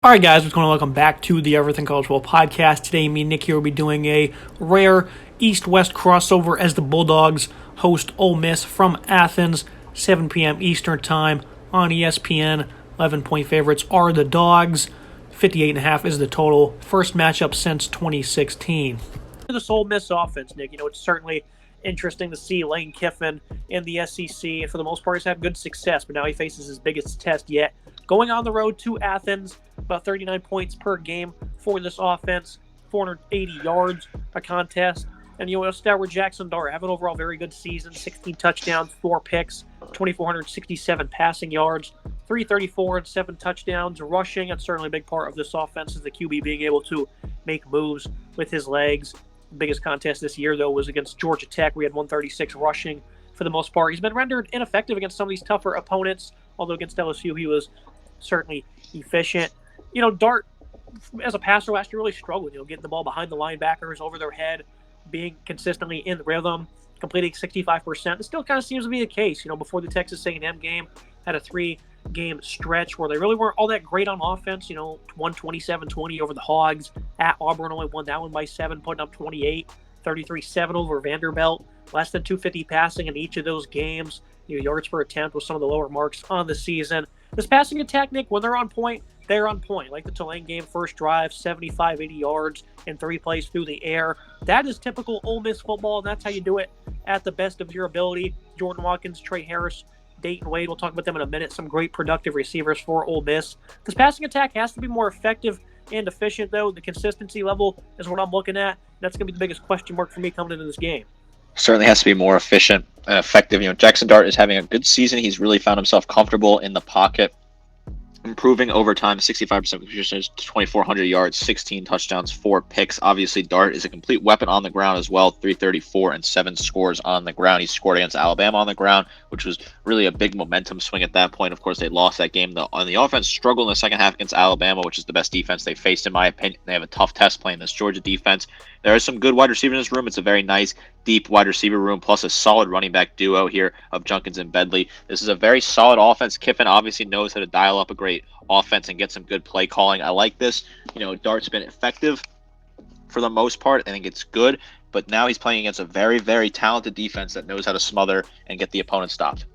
All right, guys, what's going on? Welcome back to the Everything College Football Podcast. Today, me and Nick here will be doing a rare East-West crossover as the Bulldogs host Ole Miss from Athens, 7 p.m. Eastern Time on ESPN. 11-point favorites are the Dogs. 58.5 is the total. First matchup since 2016. This Ole Miss offense, Nick, it's certainly interesting to see Lane Kiffin in the SEC, and for the most part, he's had good success, but now he faces his biggest test yet. Going on the road to Athens, about 39 points per game for this offense, 480 yards a contest. And, start with Jackson Dart, have an overall very good season, 16 touchdowns, 4 picks, 2,467 passing yards, 334 and 7 touchdowns rushing. That's certainly a big part of this offense is the QB being able to make moves with his legs. The biggest contest this year, though, was against Georgia Tech. We had 136 rushing for the most part. He's been rendered ineffective against some of these tougher opponents, although against LSU he was certainly efficient. Dart, as a passer last year, really struggled, getting the ball behind the linebackers, over their head, being consistently in rhythm, completing 65%. It still kind of seems to be the case, before the Texas A&M game, had a 3-game stretch where they really weren't all that great on offense, won 27-20 over the Hogs. At Auburn, only won that one by 7, putting up 28, 33-7 over Vanderbilt. Less than 250 passing in each of those games. Yards per attempt was some of the lower marks on the season. This passing attack, Nick, when they're on point, they're on point. Like the Tulane game, first drive, 75, 80 yards, and 3 plays through the air. That is typical Ole Miss football, and that's how you do it at the best of your ability. Jordan Watkins, Trey Harris, Dayton Wade, we'll talk about them in a minute. Some great productive receivers for Ole Miss. This passing attack has to be more effective and efficient, though. The consistency level is what I'm looking at. That's going to be the biggest question mark for me coming into this game. Certainly has to be more efficient and effective. Jackson Dart is having a good season. He's really found himself comfortable in the pocket, improving over time, 65% completion, 2,400 yards, 16 touchdowns, 4 picks. Obviously, Dart is a complete weapon on the ground as well, 334 and 7 scores on the ground. He scored against Alabama on the ground, which was really a big momentum swing at that point. Of course, they lost that game. On the offense, struggled in the second half against Alabama, which is the best defense they faced, in my opinion. They have a tough test playing this Georgia defense. There is some good wide receiver in this room. It's a very nice, deep wide receiver room, plus a solid running back duo here of Junkins and Bedley. This is a very solid offense. Kiffin obviously knows how to dial up a great offense and get some good play calling. I like this. Dart's been effective for the most part. I think it's good, but now he's playing against a very, very talented defense that knows how to smother and get the opponent stopped.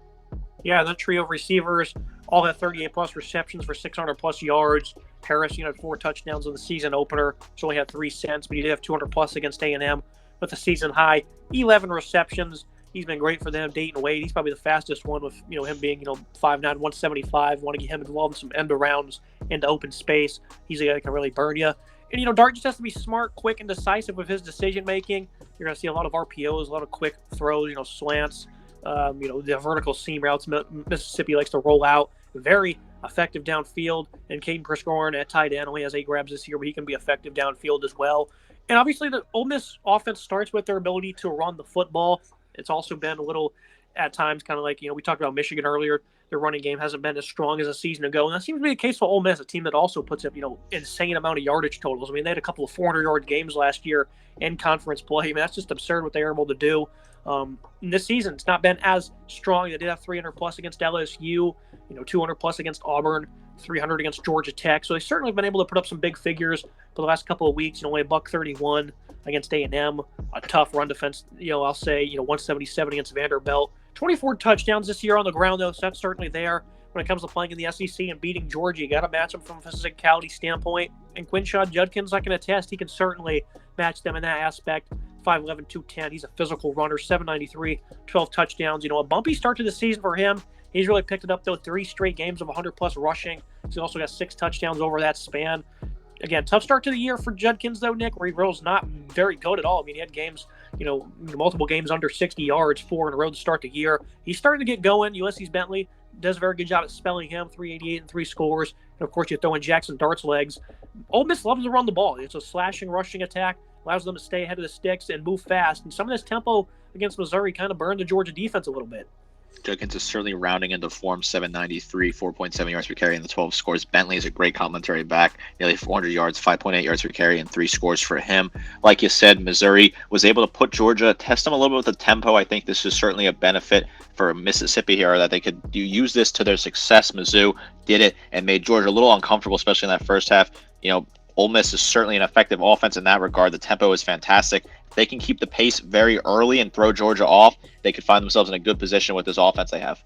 Yeah, that trio of receivers all had 38-plus receptions for 600-plus yards. Harris, had 4 touchdowns in the season opener. So only had 3 cents, but he did have 200-plus against A&M with a season high 11 receptions. He's been great for them. Dayton Wade, he's probably the fastest one with, him being, 5'9", 175. Want to get him involved in some end arounds into open space. He's a guy that can really burn you. And, Dart just has to be smart, quick, and decisive with his decision-making. You're going to see a lot of RPOs, a lot of quick throws, slants. The vertical seam routes Mississippi likes to roll out. Very effective downfield. And Caden Prescorn at tight end only has 8 grabs this year, but he can be effective downfield as well. And obviously the Ole Miss offense starts with their ability to run the football. It's also been a little, at times, kind of like, we talked about Michigan earlier. Their running game hasn't been as strong as a season ago. And that seems to be the case for Ole Miss, a team that also puts up, insane amount of yardage totals. I mean, they had a couple of 400-yard games last year in conference play. I mean, that's just absurd what they are able to do. This season, it's not been as strong. They did have 300-plus against LSU, 200-plus against Auburn, 300 against Georgia Tech. So they certainly have been able to put up some big figures for the last couple of weeks. Only a $131 against A&M, a tough run defense. I'll say 177 against Vanderbilt. 24 touchdowns this year on the ground, though, so that's certainly there. When it comes to playing in the SEC and beating Georgia, you got to match them from a physicality standpoint. And Quinshon Judkins, I can attest, he can certainly match them in that aspect. 5'11", 210. He's a physical runner, 793, 12 touchdowns. A bumpy start to the season for him. He's really picked it up, though, 3 straight games of 100-plus rushing. He's also got 6 touchdowns over that span. Again, tough start to the year for Judkins, though, Nick, where he was not very good at all. I mean, he had games, multiple games under 60 yards, 4 in a row to start the year. He's starting to get going. Ulysses Bentley does a very good job at spelling him, 388 and 3 scores. And, of course, you throw in Jackson Dart's legs. Ole Miss loves to run the ball. It's a slashing, rushing attack, allows them to stay ahead of the sticks and move fast. And some of this tempo against Missouri kind of burned the Georgia defense a little bit. Judkins is certainly rounding into form, 793, 4.7 yards per carry, and the 12 scores. Bentley is a great complimentary back, nearly 400 yards, 5.8 yards per carry, and 3 scores for him. Like you said, Missouri was able to put Georgia, test them a little bit with the tempo. I think this is certainly a benefit for Mississippi here, that they could use this to their success. Mizzou did it and made Georgia a little uncomfortable, especially in that first half. Ole Miss is certainly an effective offense in that regard. The tempo is fantastic. If they can keep the pace very early and throw Georgia off, they could find themselves in a good position with this offense they have.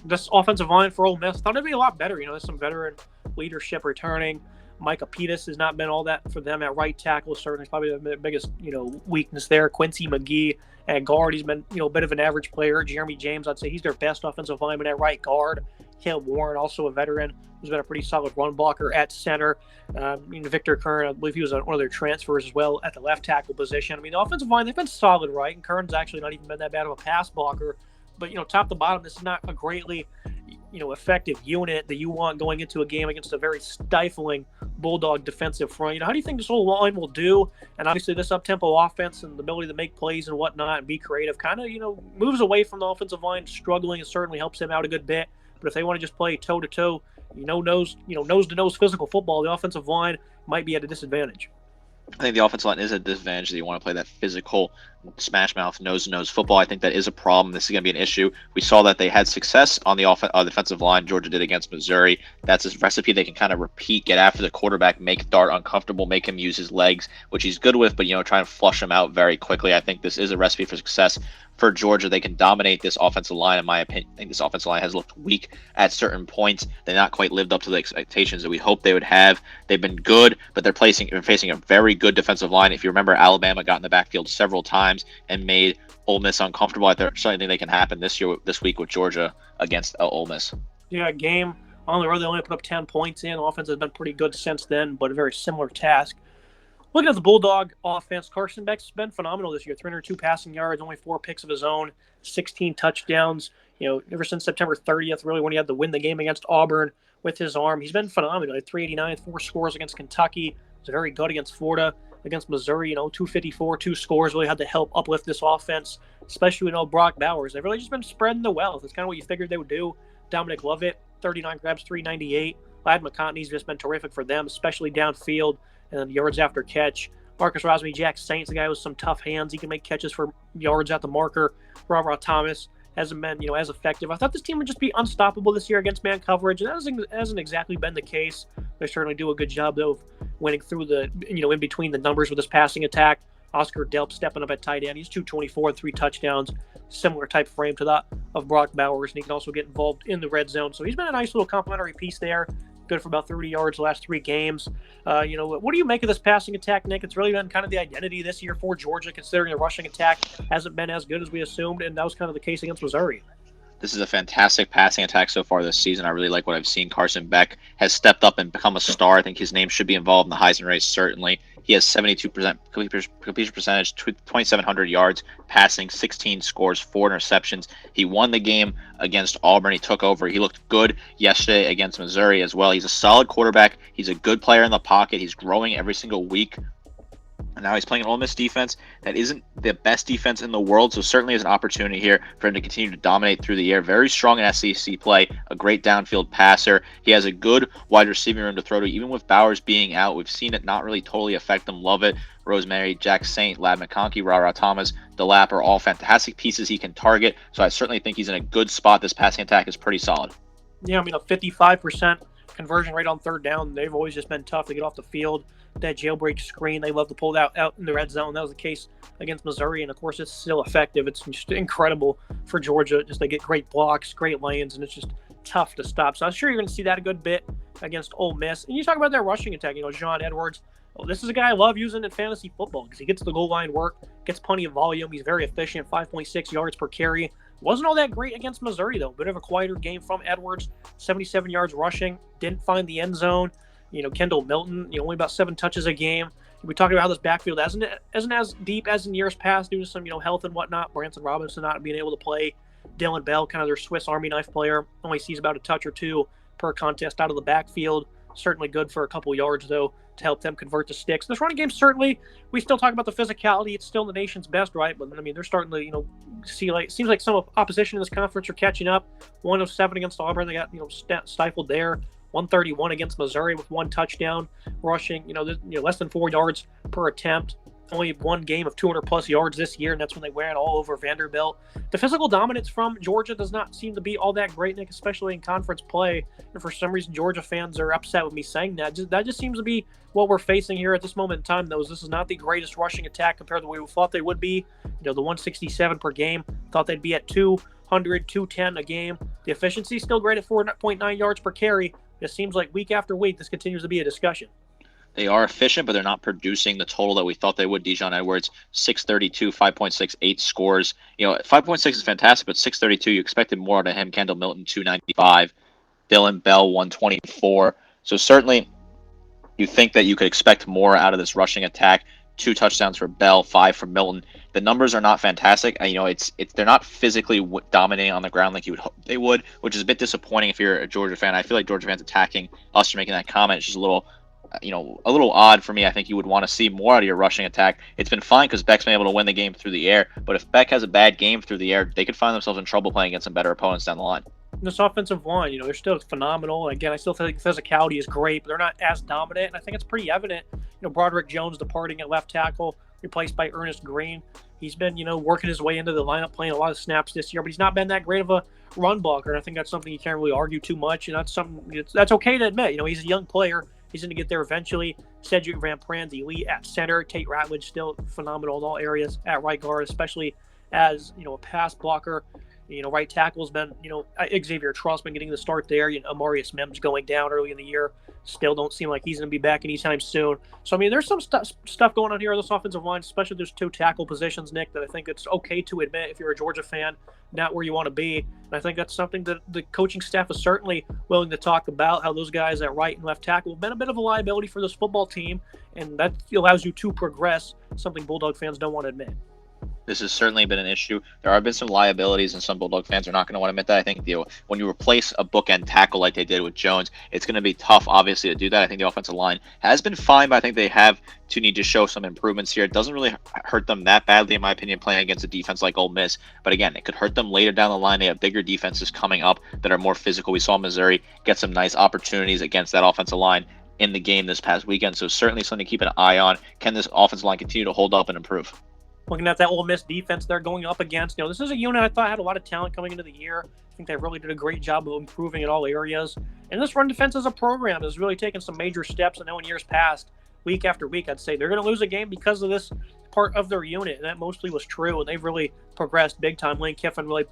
This offensive line for Ole Miss, thought it'd be a lot better. There's some veteran leadership returning. Micah Pettis has not been all that for them at right tackle. Certainly, probably the biggest weakness there. Quincy McGee at guard, he's been a bit of an average player. Jeremy James, I'd say he's their best offensive lineman at right guard. Caleb Warren, also a veteran, who's been a pretty solid run blocker at center. Victor Kern, I believe he was one of their transfers as well at the left tackle position. The offensive line, they've been solid, right? And Kern's actually not even been that bad of a pass blocker. But, top to bottom, this is not a greatly, effective unit that you want going into a game against a very stifling Bulldog defensive front. How do you think this whole line will do? And obviously this up-tempo offense and the ability to make plays and whatnot and be creative kind of, moves away from the offensive line struggling. It certainly helps them out a good bit. But if they want to just play toe-to-toe, nose-to-nose physical football, the offensive line might be at a disadvantage. I think the offensive line is a disadvantage that you want to play that physical, smash-mouth, nose-to-nose football. I think that is a problem. This is going to be an issue. We saw that they had success on the defensive line. Georgia did against Missouri. That's a recipe they can kind of repeat, get after the quarterback, make Dart uncomfortable, make him use his legs, which he's good with, but, try and flush him out very quickly. I think this is a recipe for success for Georgia. They can dominate this offensive line, in my opinion. I think this offensive line has looked weak at certain points. They've not quite lived up to the expectations that we hoped they would have. They've been good, but they're facing a very good defensive line. If you remember, Alabama got in the backfield several times and made Ole Miss uncomfortable. I certainly think they can happen this week with Georgia against Ole Miss. Yeah, game on the road, they only put up 10 points in. Offense has been pretty good since then, but a very similar task. Looking at the Bulldog offense, Carson Beck's been phenomenal this year. 302 passing yards, only 4 picks of his own, 16 touchdowns. Ever since September 30th, really when he had to win the game against Auburn with his arm, he's been phenomenal. He had 389, 4 scores against Kentucky. He's very good against Florida, against Missouri. 254, 2 scores. Really had to help uplift this offense, especially Brock Bowers. They've really just been spreading the wealth. It's kind of what you figured they would do. Dominic Lovett, 39 grabs, 398. Ladd McContney's just been terrific for them, especially downfield and then yards after catch. Marcus Rosemy, Jack Saints, the guy with some tough hands. He can make catches for yards at the marker. Robert Thomas hasn't been, as effective. I thought this team would just be unstoppable this year against man coverage, and that hasn't exactly been the case. They certainly do a good job, though, of winning through the, in between the numbers with this passing attack. Oscar Delp stepping up at tight end. He's 224, 3 touchdowns. Similar type frame to that of Brock Bowers, and he can also get involved in the red zone. So he's been a nice little complimentary piece there. Good for about 30 yards the last 3 games. What do you make of this passing attack, Nick? It's really been kind of the identity this year for Georgia, considering the rushing attack hasn't been as good as we assumed, and that was kind of the case against Missouri. This is a fantastic passing attack so far this season. I really like what I've seen. Carson Beck has stepped up and become a star. I think his name should be involved in the Heisman race, certainly. He has 72% completion percentage, 2,700 yards, passing, 16 scores, 4 interceptions. He won the game against Auburn. He took over. He looked good yesterday against Missouri as well. He's a solid quarterback. He's a good player in the pocket. He's growing every single week. And now he's playing an Ole Miss defense that isn't the best defense in the world, so certainly is an opportunity here for him to continue to dominate through the air. Very strong in SEC play, a great downfield passer. He has a good wide receiving room to throw to, even with Bowers being out. We've seen it not really totally affect him. Lovett, Rosemary, Jack Saint, Ladd McConkey, Rara Thomas, DeLapp are all fantastic pieces he can target, so I certainly think he's in a good spot. This passing attack is pretty solid. Yeah, a 55% conversion rate on third down. They've always just been tough to get off the field. That jailbreak screen, they love to pull that out in the red zone. That was the case against Missouri, and of course it's still effective. It's just incredible for Georgia. Just they get great blocks, great lanes, and it's just tough to stop. So I'm sure you're going to see that a good bit against Ole Miss. And you talk about that rushing attack, John Edwards. Oh, this is a guy I love using in fantasy football because he gets the goal line work, gets plenty of volume. He's very efficient, 5.6 yards per carry. Wasn't all that great against Missouri, though. Bit of a quieter game from Edwards, 77 yards rushing, didn't find the end zone. Kendall Milton, only about 7 touches a game. We talked about how this backfield isn't as deep as in years past due to some, health and whatnot. Branson Robinson not being able to play. Dylan Bell, kind of their Swiss Army knife player, only sees about a touch or 2 per contest out of the backfield. Certainly good for a couple yards, though, to help them convert the sticks. This running game, certainly, we still talk about the physicality. It's still the nation's best, right? But, I mean, they're starting to, see, like, it seems like some opposition in this conference are catching up. 107 against Auburn. They got, stifled there. 131 against Missouri with 1 touchdown rushing, less than 4 yards per attempt. Only one game of 200-plus yards this year, and that's when they ran all over Vanderbilt. The physical dominance from Georgia does not seem to be all that great, Nick, especially in conference play. And for some reason, Georgia fans are upset with me saying that. That just seems to be what we're facing here at this moment in time, though. This is not the greatest rushing attack compared to what we thought they would be. The 167 per game, thought they'd be at 200, 210 a game. The efficiency is still great at 4.9 yards per carry. It seems like week after week, this continues to be a discussion. They are efficient, but they're not producing the total that we thought they would. Dijon Edwards, 632, 5.68 scores. 5.6 is fantastic, but 632, you expected more out of him. Kendall Milton, 295. Dylan Bell, 124. So certainly you think that you could expect more out of this rushing attack. 2 touchdowns for Bell, 5 for Milton. The numbers are not fantastic. They're not physically dominating on the ground like you would hope they would, which is a bit disappointing if you're a Georgia fan. I feel like Georgia fans attacking us for making that comment. It's just a little odd for me. I think you would want to see more out of your rushing attack. It's been fine because Beck's been able to win the game through the air, but if Beck has a bad game through the air, they could find themselves in trouble playing against some better opponents down the line. This offensive line, they're still phenomenal. Again, I still think physicality is great, but they're not as dominant. And I think it's pretty evident. Broderick Jones departing at left tackle, replaced by Ernest Green. He's been, working his way into the lineup, playing a lot of snaps this year, but he's not been that great of a run blocker. And I think that's something you can't really argue too much. And that's something that's okay to admit. He's a young player. He's going to get there eventually. Cedric Van Pran's elite at center. Tate Ratledge still phenomenal in all areas at right guard, especially as, a pass blocker. Right tackle's been, Xavier Truss been getting the start there. Amarius Mims going down early in the year. Still don't seem like he's going to be back anytime soon. So, there's some stuff going on here on this offensive line, especially those 2 tackle positions, Nick, that I think it's okay to admit if you're a Georgia fan, not where you want to be. And I think that's something that the coaching staff is certainly willing to talk about, how those guys at right and left tackle have been a bit of a liability for this football team, and that allows you to progress, something Bulldog fans don't want to admit. This has certainly been an issue. There have been some liabilities, and some Bulldog fans are not going to want to admit that. I think when you replace a bookend tackle like they did with Jones, it's going to be tough, obviously, to do that. I think the offensive line has been fine, but I think they have to need to show some improvements here. It doesn't really hurt them that badly, in my opinion, playing against a defense like Ole Miss. But again, it could hurt them later down the line. They have bigger defenses coming up that are more physical. We saw Missouri get some nice opportunities against that offensive line in the game this past weekend. So certainly something to keep an eye on. Can this offensive line continue to hold up and improve? Looking at that Ole Miss defense they're going up against, this is a unit I thought had a lot of talent coming into the year. I think they really did a great job of improving in all areas. And this run defense as a program has really taken some major steps. I know in years past, week after week, I'd say they're going to lose a game because of this part of their unit. And that mostly was true. And they've really progressed big time. Lane Kiffin really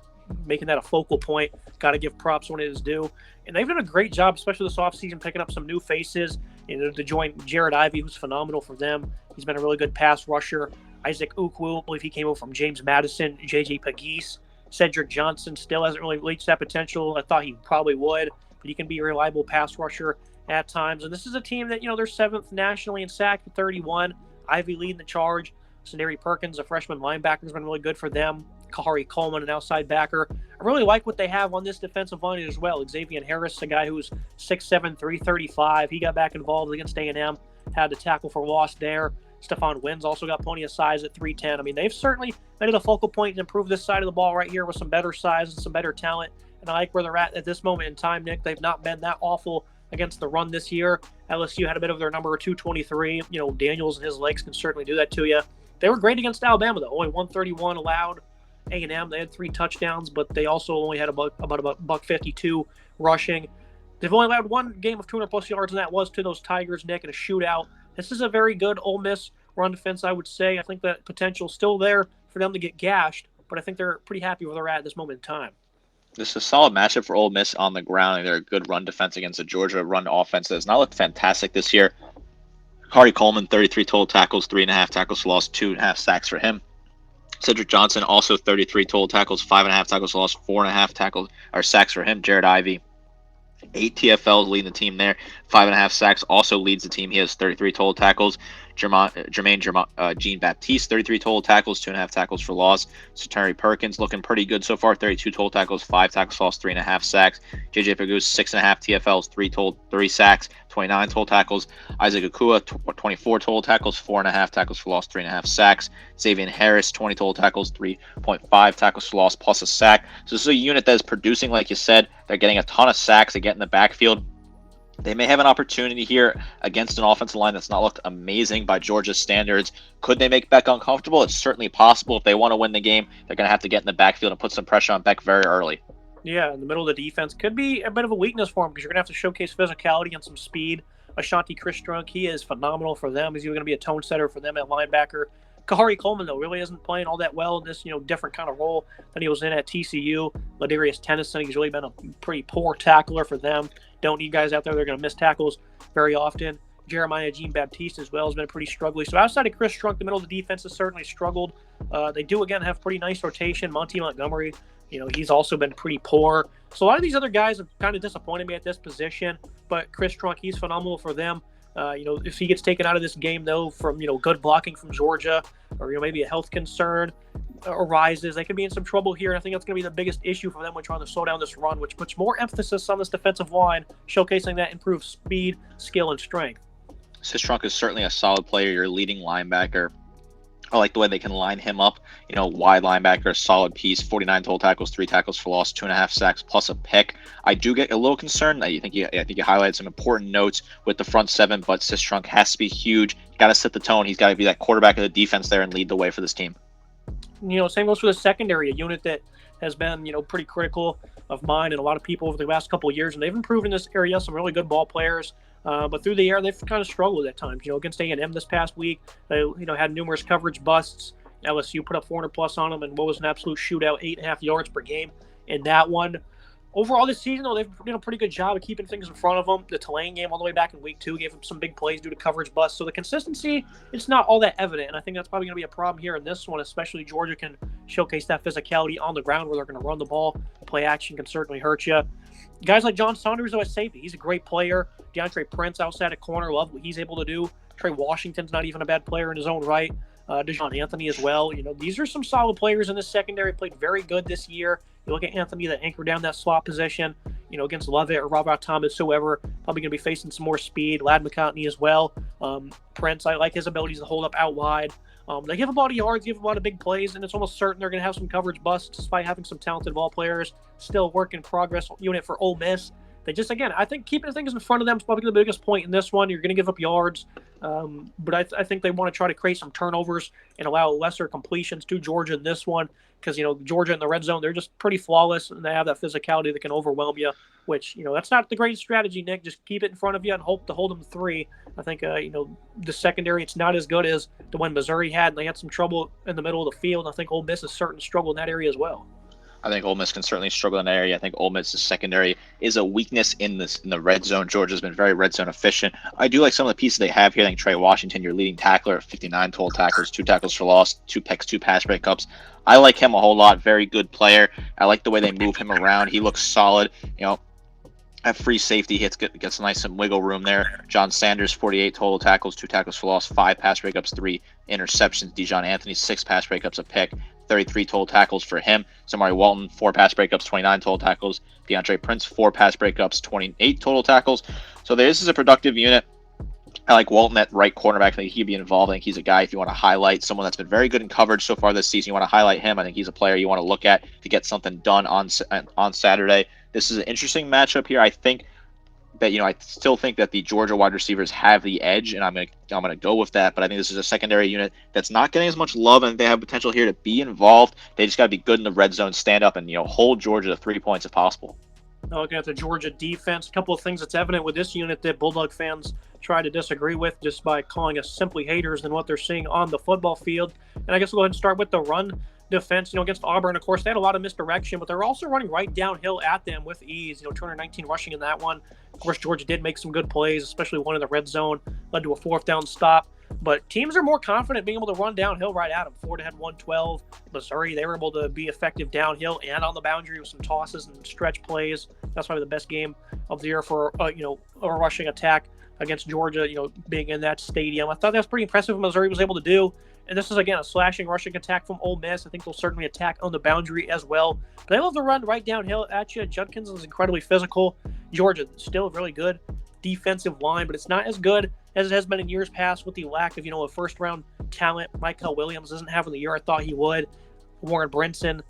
making that a focal point. Got to give props when it is due. And they've done a great job, especially this offseason, picking up some new faces. To join Jared Ivey, who's phenomenal for them. He's been a really good pass rusher. Isaac Ukwu, I believe he came over from James Madison. J.J. Pegues. Cedric Johnson still hasn't really reached that potential. I thought he probably would, but he can be a reliable pass rusher at times. And this is a team that, they're 7th nationally in sack with 31. Ivy leading the charge. Sandari Perkins, a freshman linebacker, has been really good for them. Kahari Coleman, an outside backer. I really like what they have on this defensive line as well. Xavier Harris, a guy who's 6'7", 335. He got back involved against A&M. Had to tackle for loss there. Stephon Wynn's also got plenty of size at 310. They've certainly made it a focal point to improve this side of the ball right here with some better size and some better talent. And I like where they're at this moment in time, Nick. They've not been that awful against the run this year. LSU had a bit of their number 223. Daniels and his legs can certainly do that to you. They were great against Alabama, though. Only 131 allowed. A&M, they had 3 touchdowns, but they also only had about $152 rushing. They've only allowed 1 game of 200-plus yards, and that was to those Tigers, Nick, in a shootout. This is a very good Ole Miss run defense, I would say. I think that potential is still there for them to get gashed, but I think they're pretty happy where they're at this moment in time. This is a solid matchup for Ole Miss on the ground. They're a good run defense against a Georgia run offense that has not looked fantastic this year. Kahari Coleman, 33 total tackles, 3.5 tackles for loss, 2.5 sacks for him. Cedric Johnson, also 33 total tackles, 5.5 tackles for loss, 4.5 tackles or sacks for him. Jared Ivey, 8 TFLs leading the team there, 5.5 sacks, also leads the team. He has 33 total tackles. Jean-Baptiste, 33 total tackles, 2.5 tackles for loss. Terry Perkins looking pretty good so far, 32 total tackles, 5 tackles for loss, 3.5 sacks. JJ Pagoose, 6.5 TFLs, 3 sacks, 29 total tackles. Isaac Akua, 24 total tackles, 4.5 tackles for loss, 3.5 sacks. Xavier Harris, 20 total tackles, 3.5 tackles for loss, plus a sack. So this is a unit that is producing, like you said. They're getting a ton of sacks. They get in the backfield. They may have an opportunity here against an offensive line that's not looked amazing by Georgia's standards. Could they make Beck uncomfortable? It's certainly possible. If they want to win the game, they're going to have to get in the backfield and put some pressure on Beck very early. Yeah, in the middle of the defense could be a bit of a weakness for him because you're going to have to showcase physicality and some speed. Ashanti Kristrunk, he is phenomenal for them. He's going to be a tone setter for them at linebacker. Kahari Coleman, though, really isn't playing all that well in this, different kind of role than he was in at TCU. Ladarius Tennyson, he's really been a pretty poor tackler for them. Don't need guys out there. They're going to miss tackles very often. Jeremiah Jean-Baptiste as well has been pretty struggling. So outside of Chris Strunk, the middle of the defense has certainly struggled. They do, again, have pretty nice rotation. Monty Montgomery, he's also been pretty poor. So a lot of these other guys have kind of disappointed me at this position. But Chris Strunk, he's phenomenal for them. If he gets taken out of this game, though, from, good blocking from Georgia or, maybe a health concern arises, they could be in some trouble here. And I think that's going to be the biggest issue for them when trying to slow down this run, which puts more emphasis on this defensive line, showcasing that improved speed, skill, and strength. Sistrunk is certainly a solid player, your leading linebacker. I like the way they can line him up. Wide linebacker, solid piece, 49 total tackles, 3 tackles for loss, 2.5 sacks, plus a pick. I do get a little concerned. I think you highlighted some important notes with the front seven, but Sistrunk has to be huge. Got to set the tone. He's got to be that quarterback of the defense there and lead the way for this team. Same goes for the secondary, a unit that has been, pretty critical of mine and a lot of people over the last couple of years, and they've improved in this area. Some really good ball players. But through the air, they've kind of struggled at times. Against A&M this past week, they had numerous coverage busts. LSU put up 400 plus on them, and what was an absolute shootout, 8.5 yards per game in that one. Overall this season, though, they've done a pretty good job of keeping things in front of them. The Tulane game all the way back in week 2 gave them some big plays due to coverage busts. So the consistency, it's not all that evident, and I think that's probably going to be a problem here in this one, especially Georgia can showcase that physicality on the ground where they're going to run the ball. Play action can certainly hurt you. Guys like John Saunders, though, at safety, he's a great player. DeAndre Prince outside at corner, love what he's able to do. Trey Washington's not even a bad player in his own right. DeJohn Anthony as well. These are some solid players in this secondary. Played very good this year. You look at Anthony, that anchor down that slot position, against Lovett or Robert Thomas, whoever, probably going to be facing some more speed. Ladd McContney as well. Prince, I like his abilities to hold up out wide. They give a lot of yards, give a lot of big plays, and it's almost certain they're going to have some coverage busts despite having some talented ball players. Still work in progress unit for Ole Miss. They just, again, I think keeping things in front of them is probably the biggest point in this one. You're going to give up yards, but I think they want to try to create some turnovers and allow lesser completions to Georgia in this one because, Georgia in the red zone, they're just pretty flawless, and they have that physicality that can overwhelm you, which, that's not the greatest strategy, Nick. Just keep it in front of you and hope to hold them 3. I think, the secondary, it's not as good as the one Missouri had, and they had some trouble in the middle of the field. I think Ole Miss is certain to struggle in that area as well. I think Ole Miss can certainly struggle in that area. I think Ole Miss's secondary is a weakness in the red zone. Georgia's been very red zone efficient. I do like some of the pieces they have here. I think Trey Washington, your leading tackler, 59 total tackles, 2 tackles for loss, 2 picks, 2 pass breakups. I like him a whole lot. Very good player. I like the way they move him around. He looks solid. At free safety, gets nice some wiggle room there. John Sanders, 48 total tackles, 2 tackles for loss, 5 pass breakups, 3 interceptions. DeJohn Anthony, 6 pass breakups, a pick, 33 total tackles for him. Samari Walton, 4 pass breakups, 29 total tackles. DeAndre Prince, 4 pass breakups, 28 total tackles. So this is a productive unit. I like Walton at right cornerback. I think he'd be involved. I think he's a guy, if you want to highlight someone that's been very good in coverage so far this season, you want to highlight him. I think he's a player you want to look at to get something done on Saturday. This is an interesting matchup here. I think that, I still think that the Georgia wide receivers have the edge, and I'm gonna go with that. But I think this is a secondary unit that's not getting as much love, and they have potential here to be involved. They just got to be good in the red zone, stand up, and hold Georgia to 3 points if possible. Now looking at the Georgia defense, a couple of things that's evident with this unit that Bulldog fans try to disagree with just by calling us simply haters than what they're seeing on the football field. And I guess we'll go ahead and start with the run defense. Against Auburn, of course, they had a lot of misdirection, but they're also running right downhill at them with ease. 219 rushing in that one. Of course, Georgia did make some good plays, especially one in the red zone, led to a 4th down stop. But teams are more confident being able to run downhill right at them. Florida had 112. Missouri, they were able to be effective downhill and on the boundary with some tosses and stretch plays. That's probably the best game of the year for a rushing attack against Georgia, being in that stadium. I thought that was pretty impressive what Missouri was able to do. And this is, again, a slashing, rushing attack from Ole Miss. I think they'll certainly attack on the boundary as well. But they love to run right downhill at you. Judkins is incredibly physical. Georgia, still really good defensive line, but it's not as good as it has been in years past with the lack of, a first-round talent. Michael Williams doesn't have in the year I thought he would. Warren Brinson,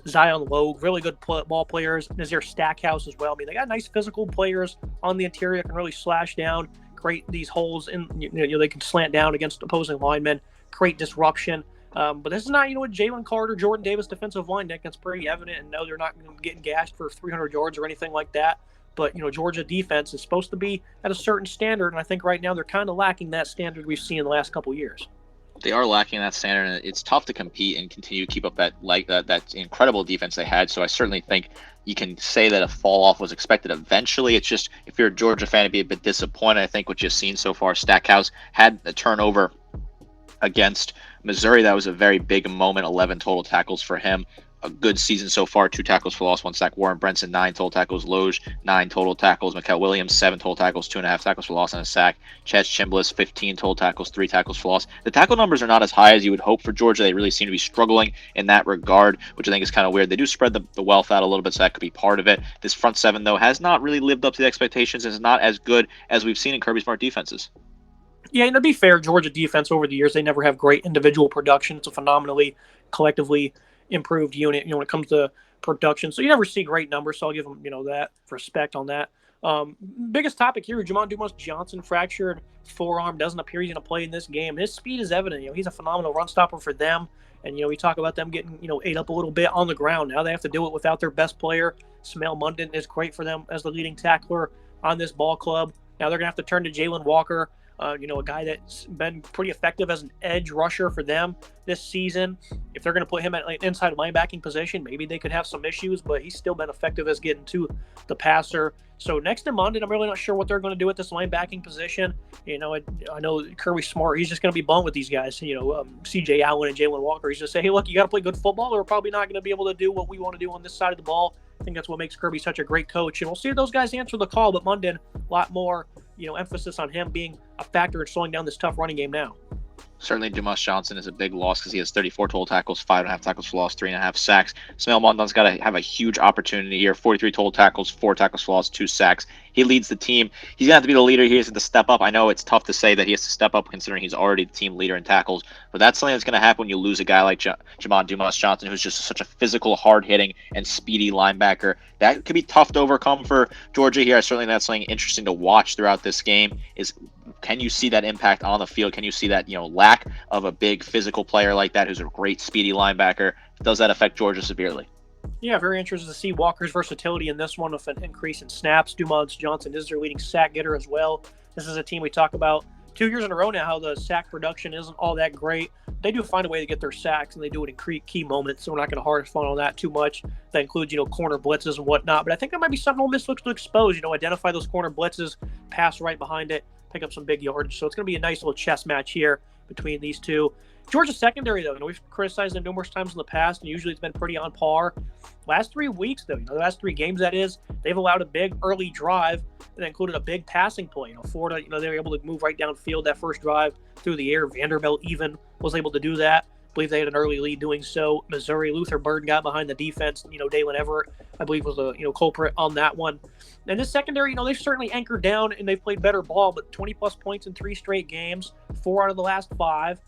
Zion Logue, really good ball players. Nazir Stackhouse as well. I mean, they got nice physical players on the interior that can really slash down, create these holes, and they can slant down against opposing linemen, create disruption. But this is not, what Jalen Carter, Jordan Davis defensive line, Nick. That's pretty evident. And no, they're not getting gashed for 300 yards or anything like that. But, Georgia defense is supposed to be at a certain standard. And I think right now they're kind of lacking that standard we've seen in the last couple of years. They are lacking that standard, and it's tough to compete and continue to keep up that incredible defense they had. So I certainly think you can say that a fall off was expected eventually. It's just, if you're a Georgia fan, it'd be a bit disappointed. I think what you've seen so far, Stackhouse had a turnover against Missouri. That was a very big moment, 11 total tackles for him. A good season so far, 2 tackles for loss, 1 sack. Warren Brinson, 9 total tackles. Loge, 9 total tackles. Mikel Williams, 7 total tackles, 2.5 tackles for loss and a sack. Chaz Chimbliss, 15 total tackles, 3 tackles for loss. The tackle numbers are not as high as you would hope for Georgia. They really seem to be struggling in that regard, which I think is kind of weird. They do spread the wealth out a little bit, so that could be part of it. This front seven, though, has not really lived up to the expectations and is not as good as we've seen in Kirby Smart defenses. Yeah, and to be fair, Georgia defense over the years, they never have great individual production. It's a phenomenally collectively improved unit, when it comes to production. So you never see great numbers, so I'll give them, that respect on that. Biggest topic here, Jamon Dumas Johnson fractured forearm, doesn't appear he's going to play in this game. His speed is evident. He's a phenomenal run stopper for them. And, we talk about them getting, ate up a little bit on the ground. Now they have to do it without their best player. Smail Munden is great for them as the leading tackler on this ball club. Now they're going to have to turn to Jalen Walker, a guy that's been pretty effective as an edge rusher for them this season. If they're going to put him at an inside linebacking position, maybe they could have some issues, but he's still been effective as getting to the passer. So next to Munden, I'm really not sure what they're going to do at this linebacking position. I know Kirby Smart, he's just going to be blunt with these guys. CJ Allen and Jalen Walker. He's just say, hey, look, you got to play good football, or we're probably not going to be able to do what we want to do on this side of the ball. I think that's what makes Kirby such a great coach. And we'll see if those guys answer the call, but Munden, a lot more, emphasis on him being a factor in slowing down this tough running game now. Certainly, Dumas Johnson is a big loss because he has 34 total tackles, 5.5 tackles for loss, 3.5 sacks. Smail Munden's got to have a huge opportunity here. 43 total tackles, 4 tackles for loss, 2 sacks. He leads the team. He's going to have to be the leader. He has to step up. I know it's tough to say that he has to step up considering he's already the team leader in tackles, but that's something that's going to happen when you lose a guy like Jamon Dumas Johnson, who's just such a physical, hard-hitting, and speedy linebacker. That could be tough to overcome for Georgia here. Certainly that's something interesting to watch throughout this game is, can you see that impact on the field? Can you see that, lack of a big physical player like that who's a great speedy linebacker? Does that affect Georgia severely? Yeah, very interested to see Walker's versatility in this one with an increase in snaps. Dumas Johnson is their leading sack getter as well. This is a team we talk about 2 years in a row now how the sack production isn't all that great. They do find a way to get their sacks, and they do it in key moments, so we're not going to hard fun on that too much. That includes, corner blitzes and whatnot. But I think there might be something Ole Miss looks to expose, identify those corner blitzes, pass right behind it, pick up some big yardage. So it's going to be a nice little chess match here between these two. Georgia secondary, though, we've criticized them numerous times in the past, and usually it's been pretty on par. Last 3 weeks, though, the last 3 games, that is, they've allowed a big early drive that included a big passing play. Florida, they were able to move right downfield that first drive through the air. Vanderbilt even was able to do that. I believe they had an early lead doing so. Missouri, Luther Burden got behind the defense. Dalen Everett, I believe, was a culprit on that one. And this secondary, they've certainly anchored down and they've played better ball, but 20-plus points in 3 straight games, 4 out of the last 5.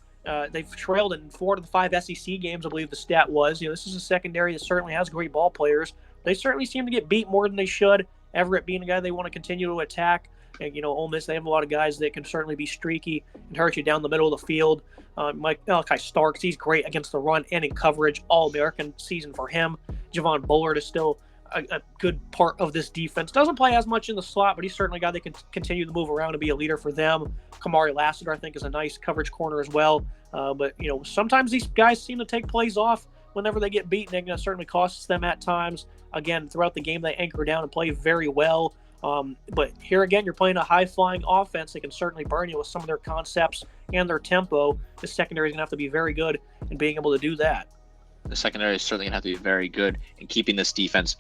They've trailed in 4 out of the 5 SEC games, I believe the stat was. This is a secondary that certainly has great ball players. They certainly seem to get beat more than they should. Everett being a guy they want to continue to attack. And, Ole Miss, they have a lot of guys that can certainly be streaky and hurt you down the middle of the field. Malachi Starks, he's great against the run and in coverage. All-American season for him. Javon Bullard is still a good part of this defense. Doesn't play as much in the slot, but he's certainly a guy that can continue to move around and be a leader for them. Kamari Lassiter, I think, is a nice coverage corner as well. But sometimes these guys seem to take plays off whenever they get beaten. It certainly costs them at times. Again, throughout the game, they anchor down and play very well. But here again, you're playing a high-flying offense. They can certainly burn you with some of their concepts and their tempo. The secondary is going to have to be very good in being able to do that. The secondary is certainly going to have to be very good in keeping this offense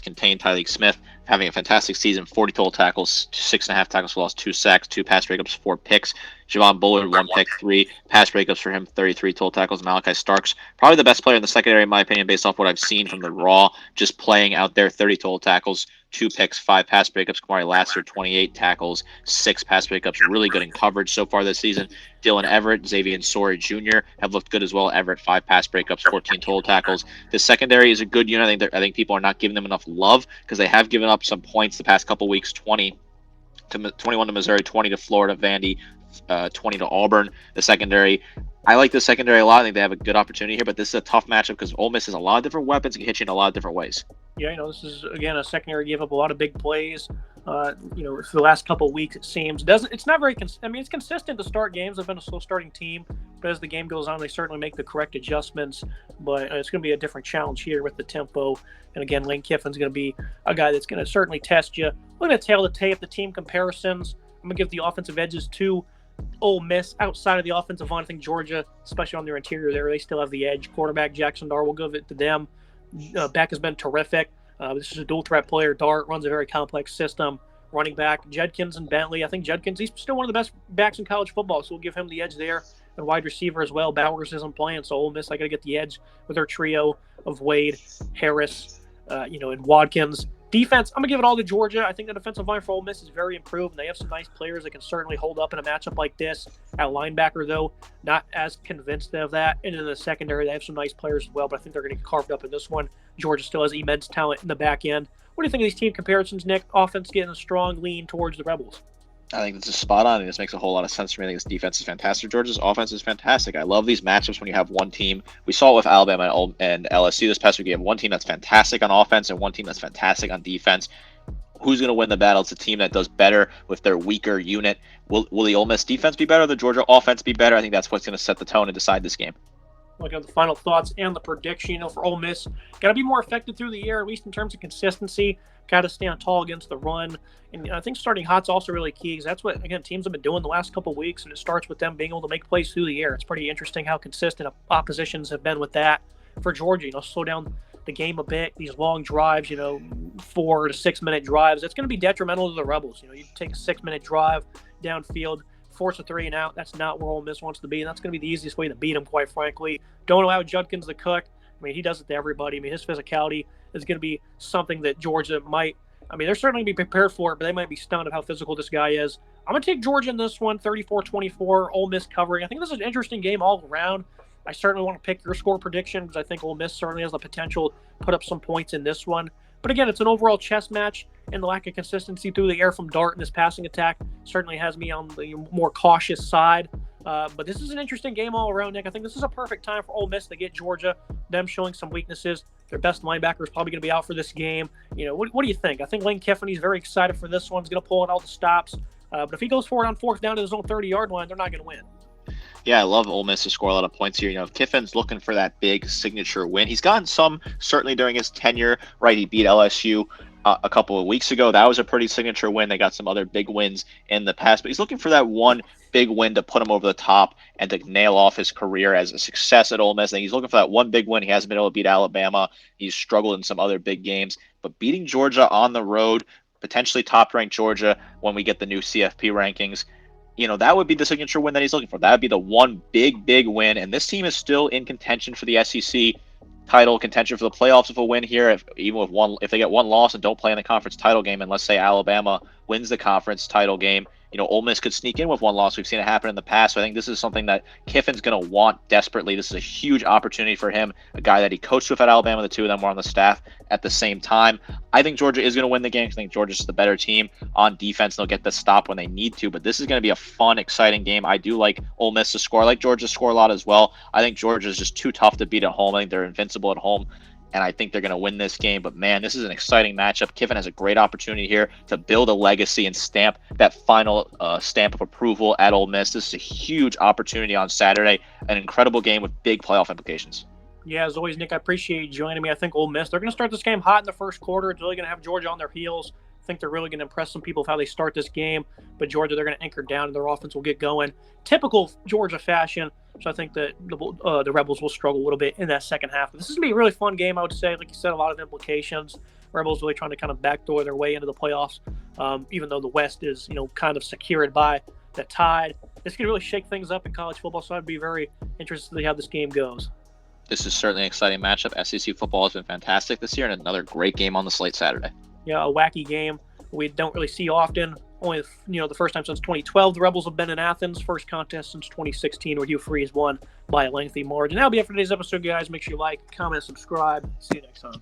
contained. Tyreek Smith having a fantastic season, 40 total tackles, 6.5 tackles for loss, 2 sacks, 2 pass breakups, 4 picks. Javon Bullard, 1 pick, 3 pass breakups for him, 33 total tackles. Malachi Starks, probably the best player in the secondary in my opinion, based off what I've seen from the raw, just playing out there, 30 total tackles, 2 picks, 5 pass breakups. Kamari Lassiter, 28 tackles, 6 pass breakups. Really good in coverage so far this season. Dylan Everett, Xavier Sori Jr. have looked good as well. Everett, 5 pass breakups, 14 total tackles. The secondary is a good unit. I think people are not giving them enough love because they have given up some points the past couple weeks. 21 to Missouri, 20 to Florida, Vandy, 20 to Auburn. The secondary, I like the secondary a lot. I think they have a good opportunity here, but this is a tough matchup because Ole Miss has a lot of different weapons and can hit you in a lot of different ways. Yeah, this is, again, a secondary gave up a lot of big plays. For the last couple of weeks, it seems. It's not very it's consistent to start games. They've been a slow starting team, but as the game goes on, they certainly make the correct adjustments. But it's going to be a different challenge here with the tempo. And again, Lane Kiffin's going to be a guy that's going to certainly test you. Looking at tail to tape, the team comparisons, I'm going to give the offensive edges to Ole Miss. Outside of the offensive line, I think Georgia, especially on their interior there, they still have the edge. Quarterback Jackson Dart, will give it to them. Beck has been terrific. This is a dual threat player. Dart runs a very complex system. Running back Judkins and Bentley. I think Judkins, he's still one of the best backs in college football, so we'll give him the edge there. And wide receiver as well. Bowers isn't playing, so Ole Miss, I got to get the edge with their trio of Wade, Harris, and Watkins. Defense, I'm going to give it all to Georgia. I think the defensive line for Ole Miss is very improved, and they have some nice players that can certainly hold up in a matchup like this. At linebacker, though, not as convinced of that. And in the secondary, they have some nice players as well, but I think they're going to get carved up in this one. Georgia still has immense talent in the back end. What do you think of these team comparisons, Nick? Offense getting a strong lean towards the Rebels. I think this is spot on, and this makes a whole lot of sense for me. I think this defense is fantastic. Georgia's offense is fantastic. I love these matchups when you have one team. We saw it with Alabama and LSU this past week. You have one team that's fantastic on offense and one team that's fantastic on defense. Who's going to win the battle? It's a team that does better with their weaker unit. Will the Ole Miss defense be better? Or the Georgia offense be better? I think that's what's going to set the tone and decide this game. Look at the final thoughts and the prediction. For Ole Miss, got to be more effective through the air, at least in terms of consistency. Got to stand tall against the run. And I think starting hot's also really key because that's what, again, teams have been doing the last couple of weeks, and it starts with them being able to make plays through the air. It's pretty interesting how consistent oppositions have been with that. For Georgia, slow down the game a bit. These long drives, 4 to 6 minute drives, that's going to be detrimental to the Rebels. You take a 6 minute drive downfield, force a 3 and out. That's not where Ole Miss wants to be, and that's going to be the easiest way to beat them, quite frankly. Don't allow Judkins to cook. He does it to everybody. His physicality is going to be something that Georgia might – they're certainly be prepared for it, but they might be stunned at how physical this guy is. I'm going to take Georgia in this one, 34-24, Ole Miss covering. I think this is an interesting game all around. I certainly want to pick your score prediction because I think Ole Miss certainly has the potential to put up some points in this one. But again, it's an overall chess match, and the lack of consistency through the air from Dart and his passing attack certainly has me on the more cautious side. But this is an interesting game all around, Nick. I think this is a perfect time for Ole Miss to get Georgia, them showing some weaknesses. Their best linebacker is probably going to be out for this game. What do you think? I think Lane Kiffin, he's very excited for this one. He's going to pull out all the stops. But if he goes forward on 4th down to his own 30-yard line, they're not going to win. Yeah, I love Ole Miss to score a lot of points here. Kiffin's looking for that big signature win. He's gotten some certainly during his tenure, right? He beat LSU a couple of weeks ago. That was a pretty signature win. They got some other big wins in the past, but he's looking for that one big win to put him over the top and to nail off his career as a success at Ole Miss. And he's looking for that one big win. He hasn't been able to beat Alabama. He's struggled in some other big games, but beating Georgia on the road, potentially top-ranked Georgia when we get the new CFP rankings, that would be the signature win that he's looking for. That would be the one big win. And this team is still in contention for the SEC title, contention for the playoffs if a win here. If they get one loss and don't play in the conference title game, and let's say Alabama wins the conference title game, Ole Miss could sneak in with one loss. We've seen it happen in the past. So I think this is something that Kiffin's going to want desperately. This is a huge opportunity for him, a guy that he coached with at Alabama. The two of them were on the staff at the same time. I think Georgia is going to win the game. I think Georgia's the better team on defense. They'll get the stop when they need to, but this is going to be a fun, exciting game. I do like Ole Miss to score. I like Georgia to score a lot as well. I think Georgia is just too tough to beat at home. I think they're invincible at home, and I think they're going to win this game. But, man, this is an exciting matchup. Kiffin has a great opportunity here to build a legacy and stamp that final stamp of approval at Ole Miss. This is a huge opportunity on Saturday, an incredible game with big playoff implications. Yeah, as always, Nick, I appreciate you joining me. I think Ole Miss, they're going to start this game hot in the first quarter. It's really going to have Georgia on their heels. I think they're really going to impress some people with how they start this game. But Georgia, they're going to anchor down and their offense will get going. Typical Georgia fashion. So I think that the Rebels will struggle a little bit in that second half. But this is going to be a really fun game, I would say. Like you said, a lot of implications. Rebels really trying to kind of backdoor their way into the playoffs, even though the West is, kind of secured by the Tide. This can really shake things up in college football, so I'd be very interested to see how this game goes. This is certainly an exciting matchup. SEC football has been fantastic this year, and another great game on the slate Saturday. Yeah, a wacky game we don't really see often. Only, the first time since 2012 the Rebels have been in Athens. First contest since 2016 where Hugh Freeze won by a lengthy margin. That'll be it for today's episode, guys. Make sure you like, comment, subscribe. See you next time.